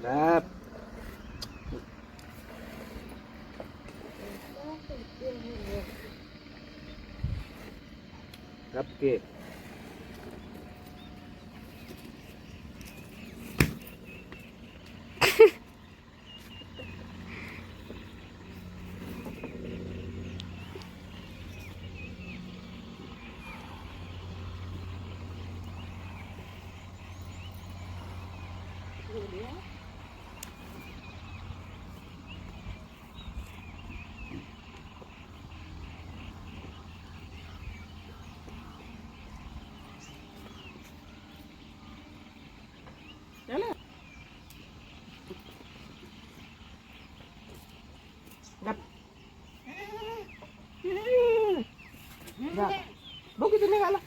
गप गप के बघू तुम्ही घाला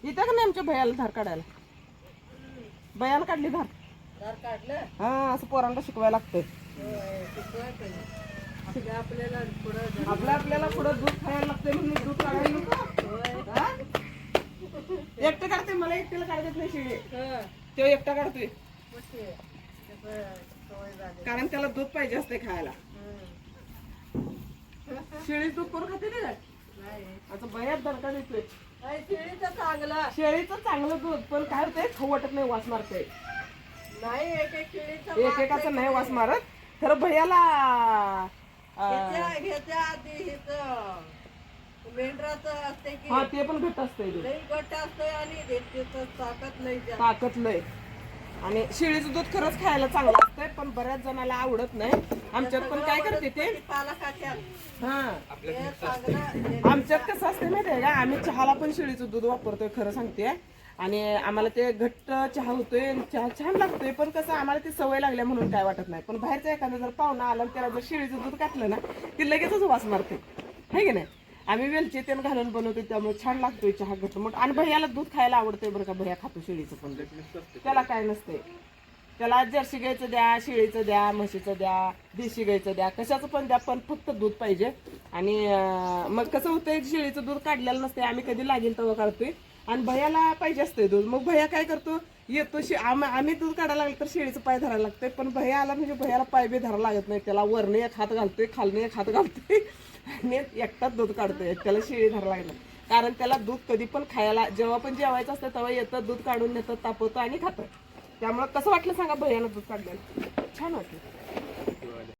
इथं का नाही आमच्या भयाला धार काढायला भयाला काढली धार काढलं हा असं पोरांना शिकवायला लागतंय आपल्याला पुढं दूध खायला लागतंय म्हणून दूध काढायला नको हा? एकटं काढते मला एकट्याला काढत नाही शिळे तो एकटा काढतोय कारण त्याला दूध पाहिजे असते खायला शेळी दूध करून खाते ना आता बऱ्याच दणका देतोय शेळीचं चांगलं दूध पण काय होतंय खाऊ वाटत नाही वास मारते नाही एकेकाचं नाही वास मारत खरं भैयाला ह्याच्या आधी मेंढराचं असते की हा ते पण घट्ट असतंय दूध. लई घट्ट असतंय आणि त्याचं ताकद लई जास्त. ताकद लय आणि शेळीचं दूध खरंच खायला चांगलं असतंय पण बऱ्याच जणाला आवडत नाही आमच्यात पण काय करते ते पाला खात्यात हा हे चांगलं आमच्यात कसं असते माहिती आहे का आम्ही चहाला पण शेळीचं दूध वापरतोय खरं सांगते आणि आम्हाला ते घट्ट चहा होतोय चहा छान लागतोय पण कसं आम्हाला ती सवय लागल्या म्हणून काय वाटत नाही पण बाहेरचा एखादा जर पाहुणा आला आणि त्याला जर शेळीचं दूध घातलं ना ती लगेचच वास मारते है की नाही आम्ही वेलची तेल घालून बनवतो त्यामुळे छान लागतोय चहा घट्टमोठ आणि भैयाला दूध खायला आवडतंय बरं का भैया खातो शेळीचं पण त्याला काय नसतंय त्याला जर्सी गाईचं द्या शेळीचं द्या म्हशीचं द्या देशी गाईचं द्या कशाचं पण द्या पण फक्त दूध पाहिजे आणि मग कसं होतंय शेळीचं दूध काढलेलं नसतंय आम्ही कधी लागेल तेव्हा काढतोय आणि भैयाला पाहिजे असतंय दूध मग भैया काय करतो येतो आम्ही दूध काढायला लागलं तर शेळीचं पाय धरायला लागतंय पण भैया आला म्हणजे भैयाला पाय बी धरायला लागत नाही त्याला वरने एक हात घालतोय खालने एक हात घालतोय आणि एकटाच दूध काढतोय त्याला शेळी धरायला लागलं कारण त्याला दूध कधी पण खायला जेव्हा पण जेवायचं असतं तेव्हा येतं दूध काढून नेतं तापवतं आणि खातं त्यामुळे कसं वाटलं सांगा भैयानं दूध काढलेलं छान वाटलं